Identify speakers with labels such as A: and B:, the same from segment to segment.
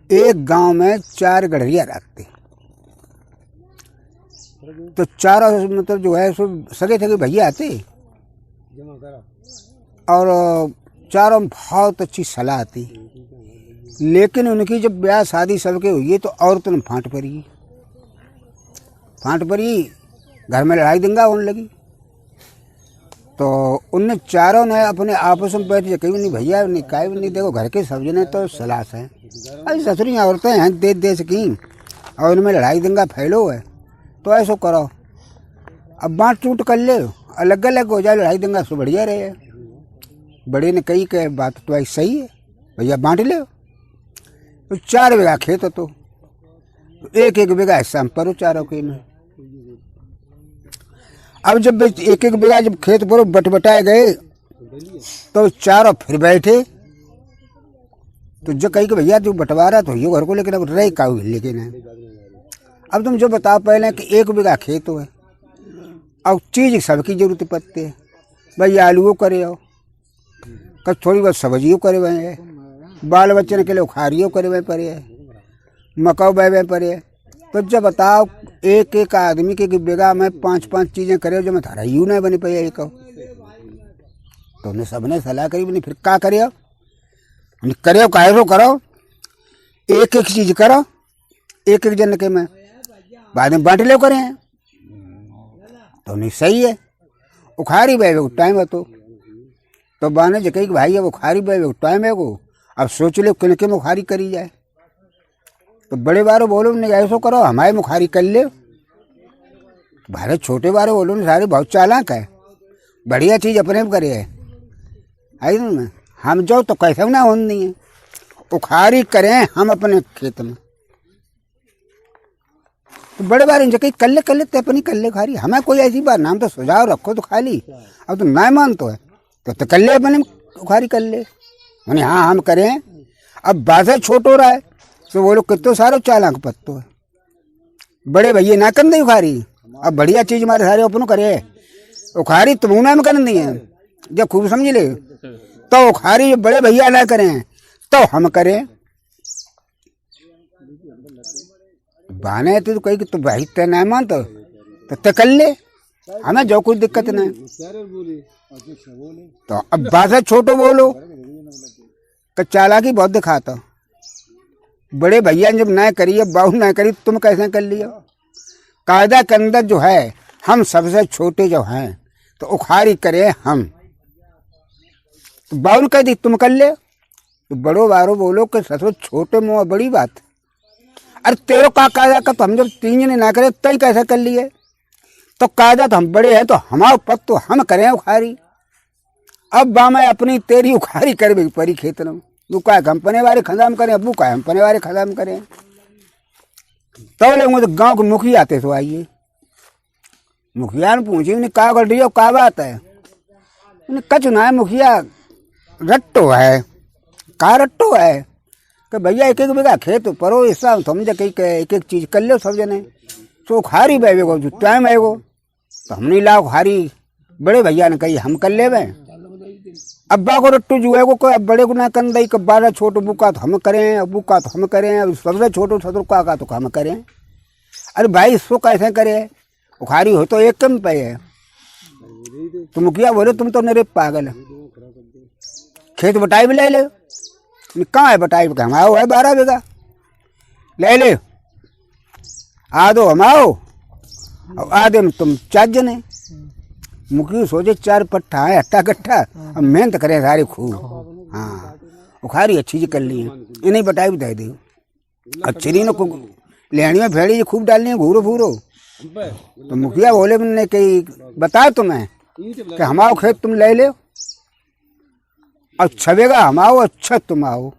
A: एक गांव में 4 गड़रिया रखते, तो चारों मतलब जो है सो सगे सगे भैया आते और चारों बहुत अच्छी सलाह आती। लेकिन उनकी जब ब्याह शादी सबके हुई तो औरतों ने फांट पड़ी, घर में लड़ाई दंगा होने लगी। तो उनने चारों ने अपने आपस में बैठ कहीं नहीं भैया नहीं काहे नहीं, देखो घर के सब जने तो सलाह है, अरे ससुरी औरतें हैं देश की और उनमें लड़ाई दंगा फैलो है, तो ऐसा करो अब बांट चूट कर ले, अलग अलग हो जाए, लड़ाई दंगा सो बढ़िया रहे। बड़े ने कही कि बात तो ऐसी सही है भैया बांट ले। तो 4 बीघा खेत हो तो 1-1 बीघा हिस्सा परो चारों के में। अब जब 1-1 बीघा जब खेत पर बटाए गए तो चारों फिर बैठे, तो जो कही कि भैया तू बंटवारा तो ये घर को, लेकिन अब रही का लेकिन है। अब तुम जो बताओ पहले कि 1 बीघा खेत है और चीज सबकी जरूरत पड़ती है, भाई आलूओ करे हो, कब थोड़ी बहुत सब्जियों करे हुए हैं, बाल बच्चे के लिए उखारियों करे हुए पड़े है, मकाऊ बह पड़े है। तो जब बताओ 1-1 आदमी के बीघा में 5-5 चीजें करे जो मैं थारा यूँ नहीं बनी पाई एक। तो उन्हें सबने सलाह करी बनी फिर क्या करे, करे काहे तो करो, 1-1 चीज करो 1-1 जन के में, बाद में बांट ले करें तो नहीं सही है। उखारी बह टाइम है तो बाने जो कही भाई अब उखारी बह टाइम है को, अब सोच ले किन के मुखारी करी जाए। तो बड़े बारो बोलो नहीं ऐसा करो हमारे मुखारी कर ले, भारे छोटे बारो बोलो नहीं सारे बहुत चालाक है, बढ़िया चीज अपने में करे है ना, हम जाओ तो कैसे ना होने नहीं है, उखारी करें हम अपने खेत में। तो बड़े बार इन जगह कर ले अपनी कर ले खारी, हमें कोई ऐसी बात नाम तो सुझाव रखो तो खाली, अब तो ना मान तो है तो कर ले अपने उखारी कर ले, मैंने हाँ हम करें। अब बाजा छोट हो रहा है तो वो लोग कितने सारे चालाक पत्तो है, बड़े भैया ना कर दी उखारी, अब बढ़िया चीज हमारे सारे अपनों करे उखारी तुम में कर दी है, जब खूब समझ ले तो उखारी बड़े भैया ना करें तो हम करें। बहाने तो कही कि तो भाई तय ना मान तो कर ले, हमें जो कुछ दिक्कत नहीं। तो अब बात छोटो बोलो चालाकी बहुत दिखाता, बड़े भैया जब ना करिए बाहू ना करी तुम कैसे कर लिया। कायदा के अंदर जो है हम सबसे छोटे जो हैं तो उखारी करें हम, तो बाहू कह दी तुम कर ले, तो बड़ो बारो बोलो कि ससुर छोटे मुँह बड़ी बात, अरे तेरो का कायदा का तो हम जब 3 जने ना करे तय कैसे कर लिए, तो कायदा तो हम बड़े हैं तो हमारे पद तो हम करें उखारी। अब बामें अपनी तेरी उखारी कर परी खेत में, तू का कंपनी वाले खदाम करें, अबू का कंपनी वाले खदाम करें। तो लोग तो गांव के मुखिया आते तो आइए, मुखिया ने पूछी उन्हें का कर रही हो का बात है, उन्हें कच ना है मुखिया रट्टो है, का रट्टो है कि भैया 1-1 बीघा खेत परो हिस्सा समझे कहीं 1-1 चीज कर लो सब जने, तो खारी बेगो जो टाइम आएगो तो हम नहीं लाओ खारी, बड़े भैया ने कही हम कर ले। अब्बा को रट्टू जो है कोई अब बड़े को ना कर दई, कब 12 छोटो बुका तो हम करें, अबू का तो हम करें, सबसे छोटो ससुर का तो हम करें। अरे भाई इसको कैसे करे, उखारी हो तो 1 कम पे है। तो मुखिया बोले तुम तो मेरे पागल है, खेत बटाई भी ले ले, कहाँ है बटाई हम आओ है 12 बीघा ले ले, आ दो हम आओ आधे में तुम 4 जने। मुखी सोचे 4 पट्टा है हट्टा कट्टा, अब मेहनत करें सारे खूब, हाँ उखारी अच्छी जी कर ली है, इन्हें बटाई भी दे दी, अच्छी ने लेहनी में फेड़ी खूब डालनी है घूरो फूरो। तो मुखिया बोले मैंने कही बताया तुम्हें कि हम आओ खेत तुम ले ले, अच्छा बेगा हम आओ अच्छा तुम आओ,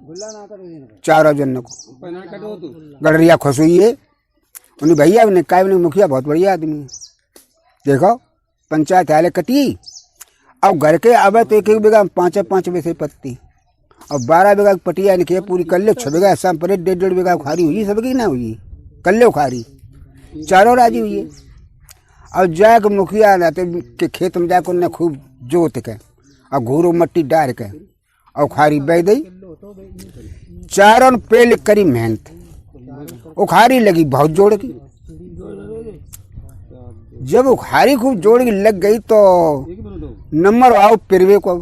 A: 4 जन को गड़रिया खुश हुई है। उन्हें भैया ने कहा मुखिया बहुत बढ़िया आदमी है, देखो पंचायत आले कटी अब घर के अब तो 1-1 बीघा 5-5 में से पत्ती, और 12 बीघा की पटिया निकले पूरी कर ले, 6 बीघा शाम पर 1.5 बीघा खारी हुई सबकी ना हुई, कर ले खारी, चारों राजी हुई है। अब जाके मुखिया रहते के खेत में जाकर उन्हें खूब जोत के और घूरो मट्टी डाल के और खारी बह दी, चारों पेल करी मेहनत, उखारी लगी बहुत जोड़ की। जब उखारी खूब जोड़ की लग गई तो नंबर आओ पिरवे को।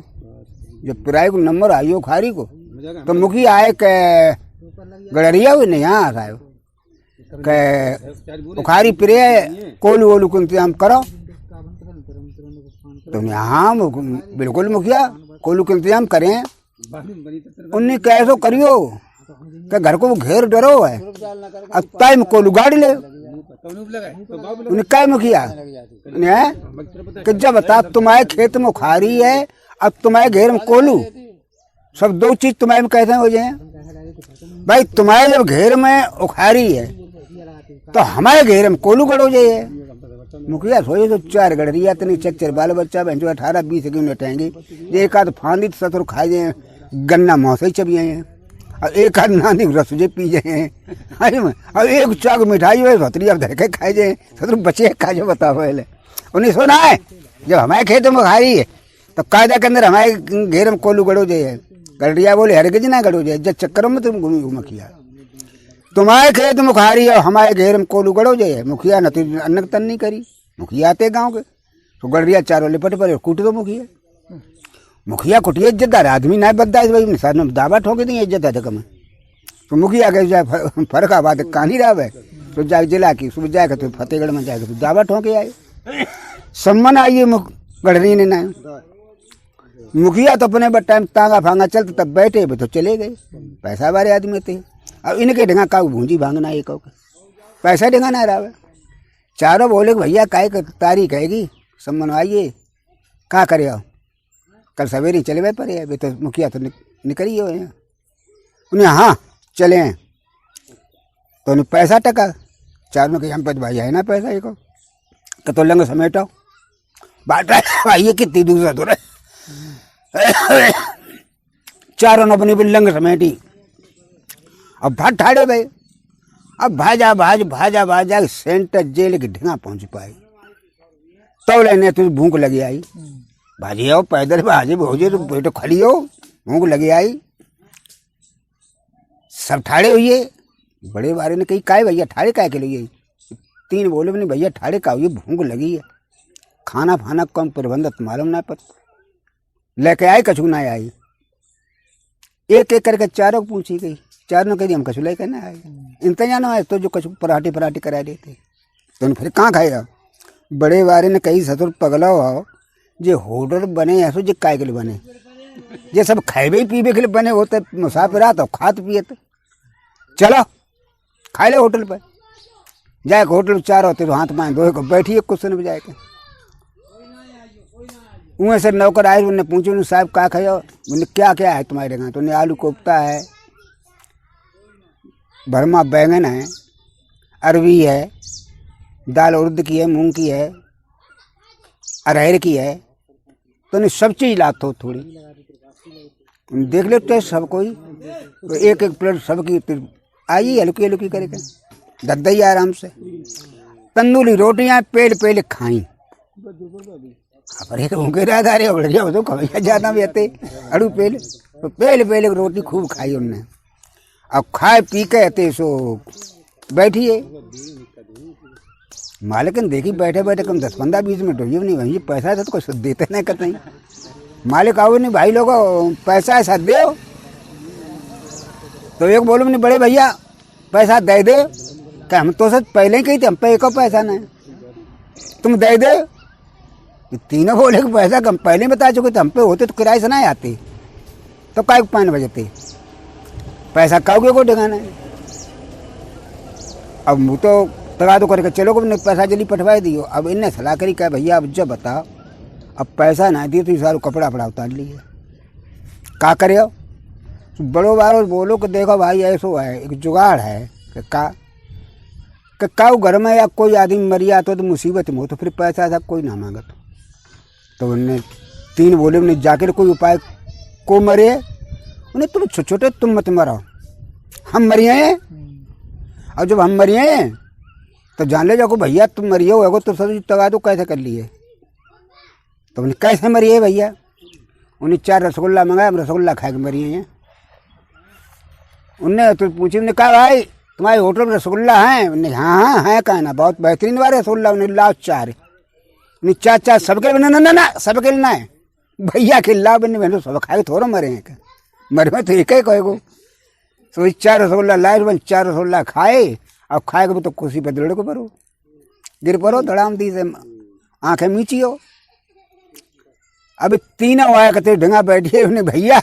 A: जब पिराए को नंबर आई उखारी को तो मुखिया आए के गड़रिया हुई नहीं यहाँ आयो के उखारी पिरे कोलू वोलू को इंतजाम करो। तो हाँ बिल्कुल मुखिया कोलू का इंतजाम करें। उन्हें कैसो करियो कि घर को वो घेर डरो है, अब टाइम कोलू गाड़ी ले। उन्हें क्या मुखिया कि जब बता तुम्हारे खेत में उखारी है, अब तुम्हारे घेर में कोलू, सब दो चीज तुम्हारे में कैसे हो जाए भाई। तुम्हारे जब घेर में उखारी है तो हमारे घेर में कोलू गड़ हो जाए। मुखिया सोचे तो चार गड़रिया तो नहीं चक्चर बाल बच्चा बहन 18-20 की नटेंगे। एक आध फांदी सतर खाए जाए, गन्ना मौसे चबिए हैं, और एक आध नानी रसुजे पी जाए, और एक चाक मिठाई हो सतरी अब धरके खाए जाए, सतर बचे खा जाए। बताओ पहले उन्हें सुना है जब हमारे खेत में खाई है तो कायदा के अंदर हमारे घेर में कोलू गड़ो जाए। गड़रिया बोले हरगिज ना गड़ो जाए, जब चक्करों में तुम घूमी घूम किया। तुम्हारे खेत में खारी है हमारे घेर में कोलू गड़ो जाए। मुखिया न तो अन्नक तन नहीं करी। मुखिया आते गाँव के तो गड़रिया चारों लिपट पर कूट दो। मुखिया कुटिया इज्जतदार आदमी ना बददा भाई साथ में दावा ठोके दी इज्जत है कम। तो मुखिया के जाए फर्काबाद कहानी रहा है तो जाए जिला की सुबह जाएगा तो फतेहगढ़ में जाएगा तो दावा ठोके आए। सम्मान आइए गड़री ने ना मुखिया तो अपने बट टाइम तांगा फांगा चलते तब बैठे तो चले गए। पैसा वाले आदमी थे। अब इनके ढंगा का भूंजी भांगना एक पैसा ढंगा ना रहा। चारों बोले भैया काय तारीख हैगी सम्मान आइए क्या करे कल सवेरे चले गए पर अभी तो मुखिया तो निकलिए हुए हैं। उन्हें हाँ चले तो उन्हें पैसा टका चार में हम भाई है ना पैसा एक तो लंग समेटो बात आइए कितनी दूसरा तो चारों ने अपनी लंग समेटी। अब भाग ठाड़े भाई अब भाजा भाजा सेंटर जेल की ढिंगा पहुंच पाई। तो लेने तुझे भूख लगी आई भाजी आओ पैदल भाजी भोजे तो बेटो खड़ी हो भूख लगी आई। सब ठाड़े हुई बड़े बारे ने कही काय भैया ठाड़े काय के लिए। तीन बोले नहीं भैया ठाड़े का हुई भूख लगी है खाना फाना कम प्रबंधत मालूम ना पता लेके आए कछु ना आई। एक एक करके चारों को पूछी गई चारों ने कही हम कछु लेकर ना आए इंतजाम आए तो जो कछु पराठी करा देते तो फिर कहाँ खाएगा। बड़े बारे ने कही ससुर पगला हो जे होटल बने ऐसो जे काय के लिए बने ये सब खाए पीबे के लिए बने होते मुसाफिर आता खाते पिए चलो खाए ले होटल पर जाए होटल चार होते तो हाथ माए धोए को बैठिए कुछ सुन जाए के। उन्हें से नौकर आए उन्हें पूछे उन्हें साहब क्या खाओ उन्हें क्या क्या है तुम्हारे यहाँ तो उन्हें आलू कोफ्ता है भरमा बैंगन है अरवी है दाल उड़द की है मूंग की है अरहर की है तो उन्हें सब चीज़ लाते हो थोड़ी देख लेते हैं सब कोई तो एक एक प्लेट सबकी आइए हल्की हल्की करके दद्दई आराम से तंदूरी रोटियां पेल खाई। अरे भूखे रहा रहे बढ़िया तो कभी ज्यादा भी आते अड़ू पेल रोटी खूब खाई उनने। अब खाए पी के आते सो बैठिए मालिक ने देखी बैठे बैठे कम 10-15-20 मिनट हुई नहीं वही पैसा था तो कुछ देते नहीं करते नहीं। मालिक आओ नहीं भाई लोगों पैसा ऐसा दे तो एक बोलो नहीं बड़े भैया पैसा दे दे क्या हम तो सच पहले ही कही थे हम पे एक पैसा नहीं तुम दे दे। तीनों बोले कि पैसा कम पहले बता चुके थे हम पे होते तो किराए से ना आते तो काय 5 बजे पैसा काओगे को ठिकाना है। अब मुँह तो तगा तो करके चलो को पैसा जल्दी पठवा दियो। अब इनने सलाह करी क्या भैया अब जब बताओ अब पैसा ना दिए तो सारा कपड़ा पड़ा उतार लिए क्या करे हो। बड़ो बारो बोलो कि देखो भाई ऐसो है एक जुगाड़ है कि का घर में या कोई आदमी मर आता तो मुसीबत में हो तो फिर पैसा ऐसा कोई ना मांगा तो उन्हें 3 बोले उन्हें जाकर कोई उपाय को मरे उन्हें तुम छोटे तुम मत मरो हम मरिए और जब हम मरिए तो जान ले जाओ भैया तुम मरिए हो तो सब तगा दो कैसे कर लिए तो उन्हें कैसे मरिए भैया। उन्हें 4 रसगुल्ला मंगाया हम रसगुल्ला खा के मरिए हैं उनने तो पूछी, उन्हें कहा भाई तुम्हारे होटल में रसगुल्ला है? उन्हें हाँ है, कहा ना बहुत बेहतरीन बार रसगुल्ला। उन्हें लाओ 4। उन्हें 4 सबके ना ना ना सबके ना है भैया के लाओ। बने मैंने सब खाए थोड़ा मरे हैं, मरे में तो एक ही कहेगो। तो 4 रसगुल्ला लाए, 4 रसगुल्ला खाए। अब खाएगा तो कुर्सी पर दौड़े को परो, गिर पड़ो धड़ाम दी से आंखें मीची हो। अब तीनों आया कहते ढंगा बैठिए। उन्हें भैया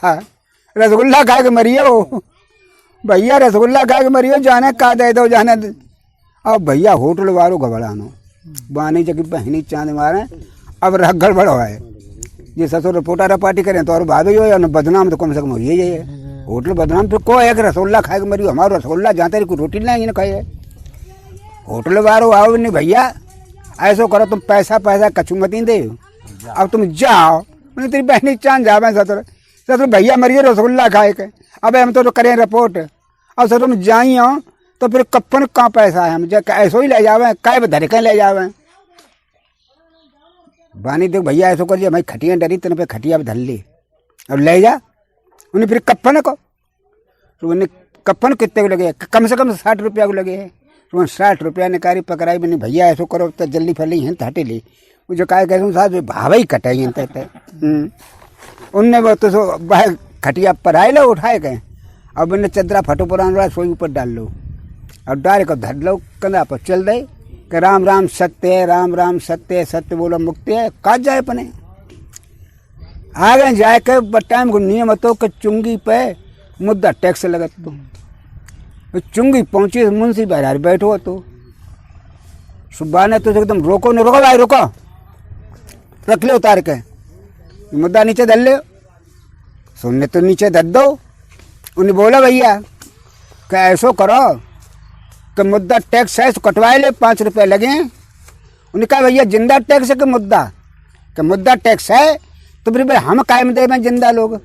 A: रसगुल्ला खा के मरियो, भैया रसगुल्ला खा के मरियो, जाने का दे दो जाने। अब भैया होटल वालों घबरानो बानी जगह बहनी चांद मारे। अब रख गड़बड़ है, ये ससुर पोटा रपाटी करें तो और भाभी हो या बदनाम तो कम से कम यही है। होटल बदनाम फिर को एक रसगुल्ला खा के मरियो, हमारा रसगुल्ला जाते रही कोई रोटी नहीं खाए। होटल वालों आओ नहीं भैया ऐसो करो, तुम पैसा कछु मत दे, अब तुम जाओ। उन्हें तेरी बहनी चांद जावे ससुर भैया मरिए रसगुल्ला खाए के। अब हम तो करें रिपोर्ट। अब सर तुम जाइयो तो फिर कप्पन कहाँ पैसा है, हम ऐसो ही ले जावे, काय धर के ले जावे। बानी देख भैया ऐसो कर भाई खटिया डरी तेने पे खटिया धर ली और ले जा। उन्हें फिर कप्पन को तो उन्हें कप्पन कितने को लगे? कम से कम 60 रुपया को लगे। तो 60 रुपया निकारी पकड़ाई। बनी भैया ऐसो करो तो जल्दी फैली हैं हटे ली। वो जो काय कहूँ साहब भावा ही कटाई उनने वो तो बाहर खटिया पर आए लो उठाए गए। अब उन्हें चदरा फटो पुरान रहा सोई ऊपर डाल लो और डाल को धर लो कंधा पर चल दे कि राम राम सत्य है, राम राम सत्य है, सत्य बोलो मुक्ति है। काट जाए अपने आगे जाए के टाइम को नियम तो कि चुंगी पे मुद्दा टैक्स लगत तो चुंगी पहुंची मुंशी बाहर बैठो तो सुबह ने तो एकदम रोको नहीं, रोको भाई रोको, रख लो उतार के मुद्दा नीचे धर ले। सुनने तो नीचे धर दो। उन्हें बोला भैया कि ऐसो करो कि मुद्दा टैक्स है तो कटवाए ले, 5 रुपये लगे। उन्हें कहा भैया जिंदा टैक्स है कि मुद्दा टैक्स है तो फिर भाई हम कायम दे भाई जिंदा लोग।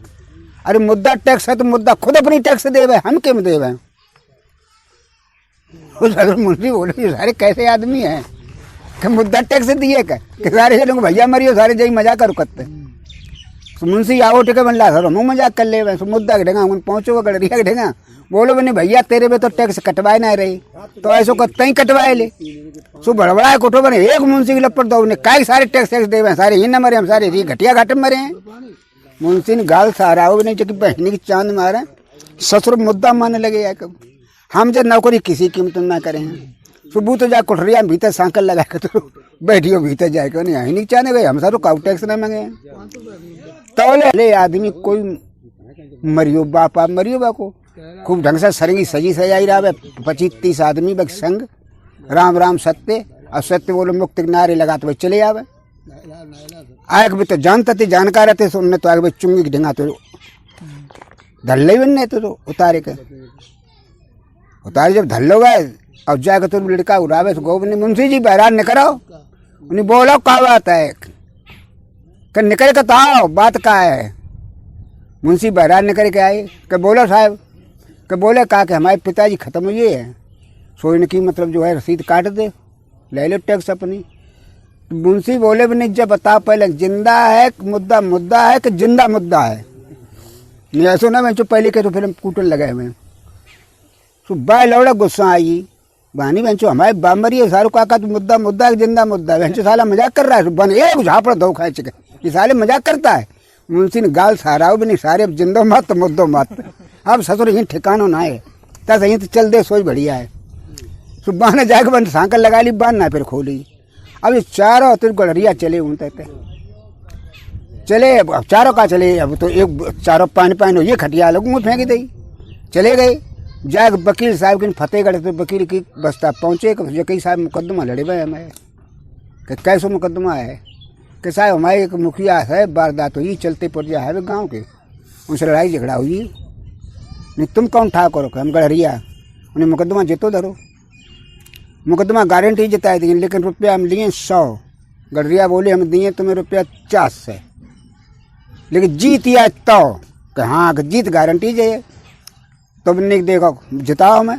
A: अरे मुद्दा टैक्स है तो मुद्दा खुद अपनी टैक्स दे भाई, हम क्यों दे भाई? मुंशी बोले ये सारे कैसे आदमी हैं कि मुद्दा टैक्स दिए क्या कि सारे लोग भैया मरियो सारे जई मजाक करो करते। तो मुंशी आओ टिके बन ला सर मुँह मजाक कर ले। तो मुद्दा के ढेगा पहुँचो गड़रिया के ढेगा बोलो बने भैया तेरे पे तो टैक्स कटवाए ना रही तो ऐसो करते ही कटवाए ले। सो बड़बड़ा कोठो बने एक मुंशी की लपट दो काय सारे टैक्स दे सारे ही न मरे, हम सारे ही घटिया घाटे मरे हैं। मुंशी ने गाल सारा हो नहीं चुकी बहनी की चांद मारे। ससुर मुद्दा मानने लगे या कब हम जब नौकरी किसी कीमत ना करें। सुबह तो जा कोठरिया भीतर सांकल लगा के तो बैठियो भीतर जाए नहीं आई नहीं चाहने गए हम सारो काउ टैक्स ना मांगे। तो आदमी कोई मरियो बापा मरियो बाको खूब ढंग से सरंगी सजी सजाई रहा 25-30 आदमी बक संग राम राम सत्य और सत्य बोलो मुक्त नारे लगाते हुए चले आवे। आए भी तो जानते थे जानकार रहते सुनने तो आगे चुंगी की ढंगा तो धल्ले बनने तो उतारे के उतारे जब धल्लो गए और जाकर तो लड़का उड़ावे तो गोबने मुंशी जी बहरान निकलो। उन्हें बोलो क्या बात है कि निकल के तो आओ बात का है। मुंशी बहरान निकल के आए कि बोलो साहब कि बोले कहा कि हमारे पिताजी ख़त्म हुए हैं, सोने की मतलब जो है रसीद काट दे ले लो टैक्स अपनी। मुंशी बोले भी नहीं जब बताओ पहले जिंदा है मुद्दा है कि जिंदा मुद्दा है। नहीं ऐसा ना मैं जो पहले के तो फिल्म कूटन लगाए हुए तो बाय लौड़ा गुस्सा आई बानी बेंचो हमारे बामरी है सारू काका तो मुद्दा है जिंदा मुद्दा है। बेंचो साला मजाक कर रहा है बन एक झापड़ दो खाए चुके ये साले मजाक करता है। मुंशी ने गाल सारा भी नहीं सारे अब जिंदो मत मुद्दो मत अब ससुर यहीं ठिकानो ना है तब यहीं तो चल दे सोच बढ़िया है। सुबह ने जाकर बंद सांकल लगा ली बांध ना फिर खोली। अब ये चारों तो गड़रिया चले उनते चले अब चारों का चले। अब तो एक चारों पानी ये खटिया लोग मुँह फेंक दी चले गए। जाके वकील साहब की फतेहगढ़ तो वकील की बस्ता पहुँचे कि कई साहब मुकदमा लड़े भाई हमें कि कैसो मुकदमा है कि साहब हमारे एक मुखिया है वारदात हुई चलते पुरजा है गाँव के उनसे लड़ाई झगड़ा हुई नहीं तुम कौन ठा करो हम गड़रिया उन्हें मुकदमा जीतो धरो। मुकदमा गारंटी जिताए देंगे लेकिन रुपया हम लिए 100। गड़रिया बोले हम दिए तुम्हें रुपया 50 से लेकिन जीत या तो कि हाँ जीत गारंटी जाइए तब नहीं देखो जिताओ मैं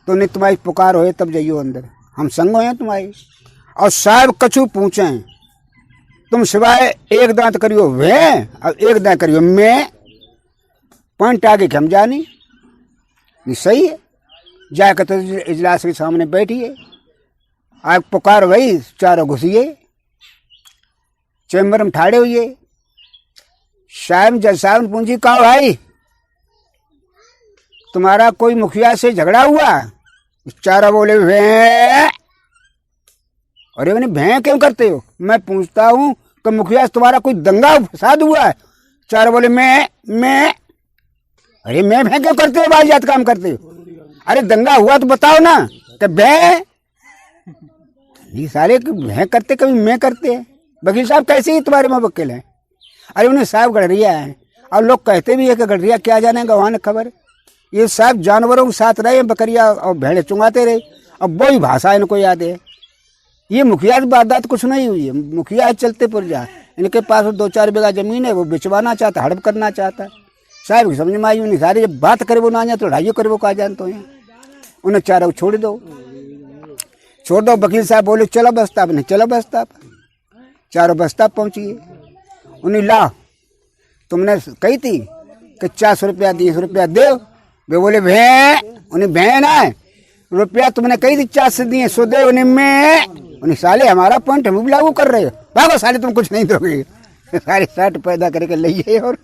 A: तो नहीं तुम्हारी पुकार हो तब जाइयो अंदर हम संग हो तुम्हारी। और साहब कछु पूछें तुम सिवाय एक दांत करियो वे और एक दांत करियो मैं पॉइंट आगे हम जानी ये सही है। जाकर तो इजलास के सामने बैठिए, आप पुकार वही चारों घुसिए, चैम्बर में ठाड़े हुए। साहब जज साहब पूंजी कहा भाई तुम्हारा कोई मुखिया से झगड़ा हुआ? चारों बोले भैं। अरे मैंने भैं क्यों करते हो? मैं पूछता हूँ कि मुखिया से तुम्हारा कोई दंगा फसाद हुआ है? चारों बोले मैं। अरे मैं भैं क्यों करते हो? बाजियात काम करते हो? अरे दंगा हुआ तो बताओ ना कि भैं। ये सारे भैं करते कभी मैं करते हैं। वकील साहब कैसे ही तुम्हारे मुवक्किल हैं? अरे उन्हें साहब गडरिया है, और लोग कहते भी है कि गडरिया क्या जाने गवाह ने खबर। ये साहब जानवरों के साथ रहे, बकरियां और भेड़े चुंगाते रहे, अब वही भाषा इनको याद है। ये मुखिया की वारदात कुछ नहीं हुई है। मुखिया चलते पुरजा, इनके पास 2-4 बीघा जमीन है, वो बिचवाना चाहता, हड़प करना चाहता है। साहब समझ में आई नहीं, सारी जब बात करे वो ना जाए तो लड़ाई करे वो कहा जान। तो उन्हें चारों छोड़ दो। वकील साहब बोले चलो बस्ता ने, चलो बस्ता। चारों बस्ता पहुंचिए। उन्हें ला तुमने कही थी कि 400 रुपया 200 रुपया दे। वे बोले भैं। उन्हें भैं ना है, रुपया तुमने कही थी 400 दिए, 100 दे। उन्हें साले हमारा पॉइंट हम लागू कर रहे हो, भागो साले तुम कुछ नहीं दोगे। सारे 60 पैदा करके ले और